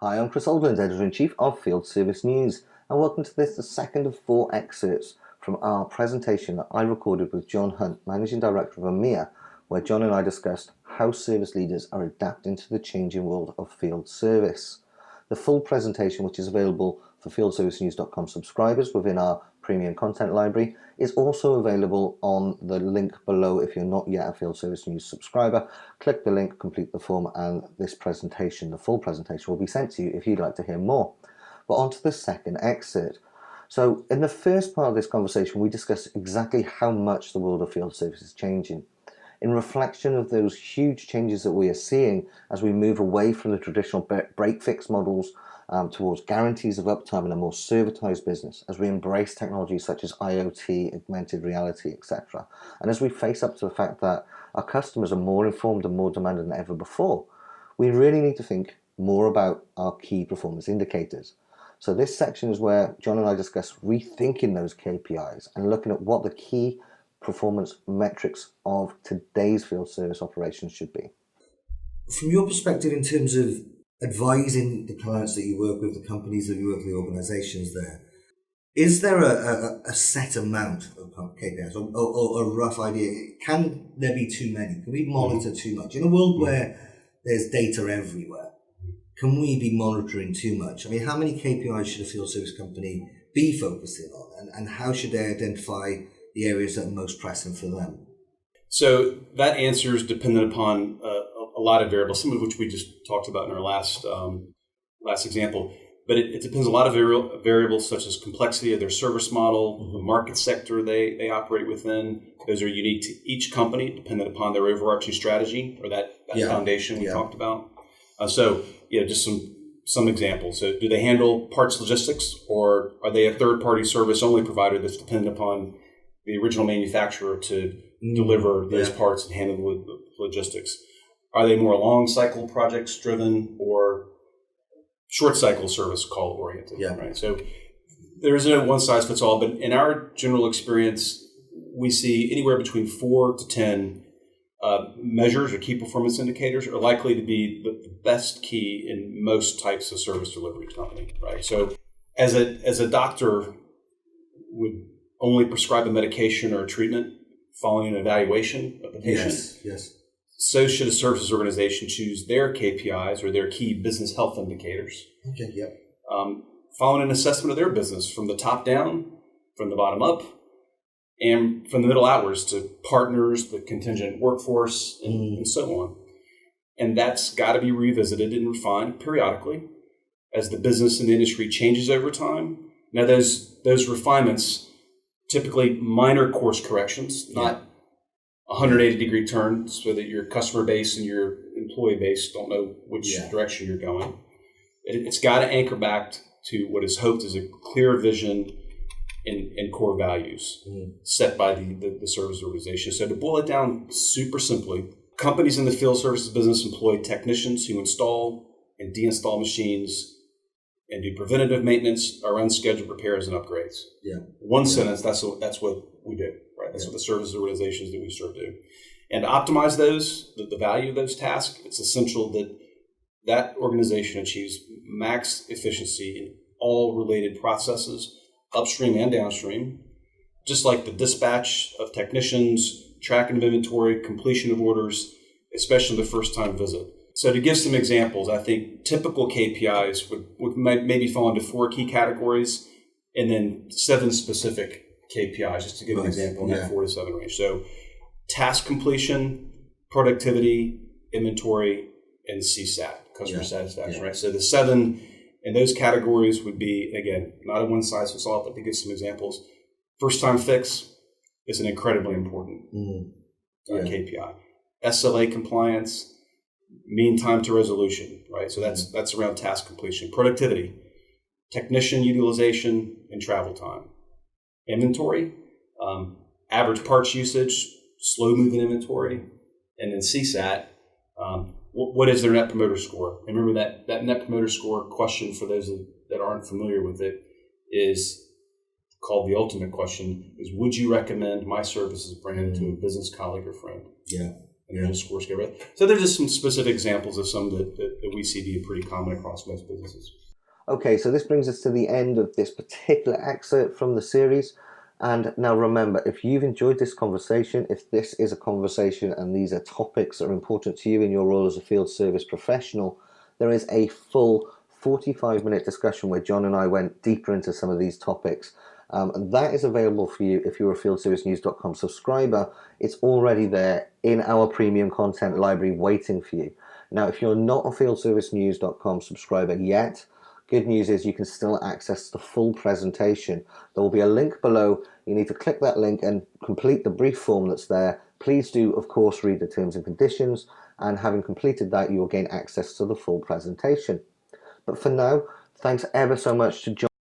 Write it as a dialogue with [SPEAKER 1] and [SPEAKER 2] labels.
[SPEAKER 1] Hi, I'm Kris Oldland, Editor-in-Chief of Field Service News, and welcome to this, the second of 4 excerpts from our presentation that I recorded with John Hunt, Managing Director of EMEA, where John and I discussed how service leaders are adapting to the changing world of field service. The full presentation, which is available for fieldservicenews.com subscribers within our premium content library, is also available on the link below. If you're not yet a Field Service News subscriber, click the link, complete the form, and this presentation, the full presentation, will be sent to you if you'd like to hear more. But on to the second excerpt. So in the first part of this conversation, we discussed exactly how much the world of field service is changing. In reflection of those huge changes that we are seeing as we move away from the traditional break-fix models towards guarantees of uptime and a more servitized business, as we embrace technologies such as IoT, augmented reality, etc. And as we face up to the fact that our customers are more informed and more demanding than ever before, we really need to think more about our key performance indicators. So this section is where John and I discuss rethinking those KPIs and looking at what the key performance metrics of today's field service operations should be.
[SPEAKER 2] From your perspective, in terms of advising the clients that you work with, the companies that you work with, the organizations there, is there a set amount of KPIs or a rough idea? Can there be too many? Can we monitor too much? In a world where there's data everywhere, can we be monitoring too much? I mean, how many KPIs should a field service company be focusing on, and how should they identify the areas that are most pressing for them?
[SPEAKER 3] So that answer is dependent upon a lot of variables, some of which we just talked about in our last example. But it depends on a lot of variables such as complexity of their service model, the market sector they operate within. Those are unique to each company, dependent upon their overarching strategy or that foundation we talked about. Just some examples. So do they handle parts logistics, or are they a third-party service only provider that's dependent upon the original manufacturer to deliver those parts and handle the logistics? Are they more long cycle projects driven or short cycle service call oriented? Right. So there's no one size fits all, but in our general experience, we see anywhere between 4 to 10 measures or key performance indicators are likely to be the best key in most types of service delivery company. Right. So as a doctor would only prescribe a medication or a treatment following an evaluation of the patient.
[SPEAKER 2] Yes.
[SPEAKER 3] So should a services organization choose their KPIs or their key business health indicators.
[SPEAKER 2] Okay. Yep.
[SPEAKER 3] Following an assessment of their business from the top down, from the bottom up, and from the middle outwards to partners, the contingent workforce, and so on. And that's got to be revisited and refined periodically as the business and the industry changes over time. Now, those refinements, typically minor course corrections, not 180-degree turns so that your customer base and your employee base don't know which direction you're going. It's got to anchor back to what is hoped is a clear vision and core values set by the service organization. So to boil it down super simply, companies in the field services business employ technicians who install and deinstall machines and do preventative maintenance or unscheduled repairs and upgrades. One sentence, that's what we do, right? That's what the services organizations that we serve do. And to optimize the value of those tasks, it's essential that organization achieves max efficiency in all related processes, upstream and downstream, just like the dispatch of technicians, tracking of inventory, completion of orders, especially the first-time visit. So to give some examples, I think typical KPIs would maybe fall into 4 key categories and then 7 specific KPIs, just to give an example in that 4 to 7 range. So task completion, productivity, inventory, and CSAT, customer satisfaction, right? So the 7 in those categories would be, again, not a one size fits all, but to give some examples, first time fix is an incredibly important KPI. SLA compliance, mean time to resolution, right? So that's around task completion. Productivity, technician utilization, and travel time. Inventory, average parts usage, slow moving inventory, and then CSAT, what is their Net Promoter Score? And remember that Net Promoter Score question, for those that aren't familiar with it, is called the ultimate question, is would you recommend my services brand to a business colleague or friend? and then a score scale. So there's just some specific examples of some that we see being pretty common across most businesses.
[SPEAKER 1] Okay, so this brings us to the end of this particular excerpt from the series. And now remember, if you've enjoyed this conversation, if this is a conversation and these are topics that are important to you in your role as a field service professional, there is a full 45-minute discussion where John and I went deeper into some of these topics. And that is available for you if you're a fieldservicenews.com subscriber. It's already there in our premium content library waiting for you. Now, if you're not a fieldservicenews.com subscriber yet, good news is you can still access the full presentation. There will be a link below. You need to click that link and complete the brief form that's there. Please do, of course, read the terms and conditions, and having completed that, you will gain access to the full presentation. But for now, thanks ever so much to John.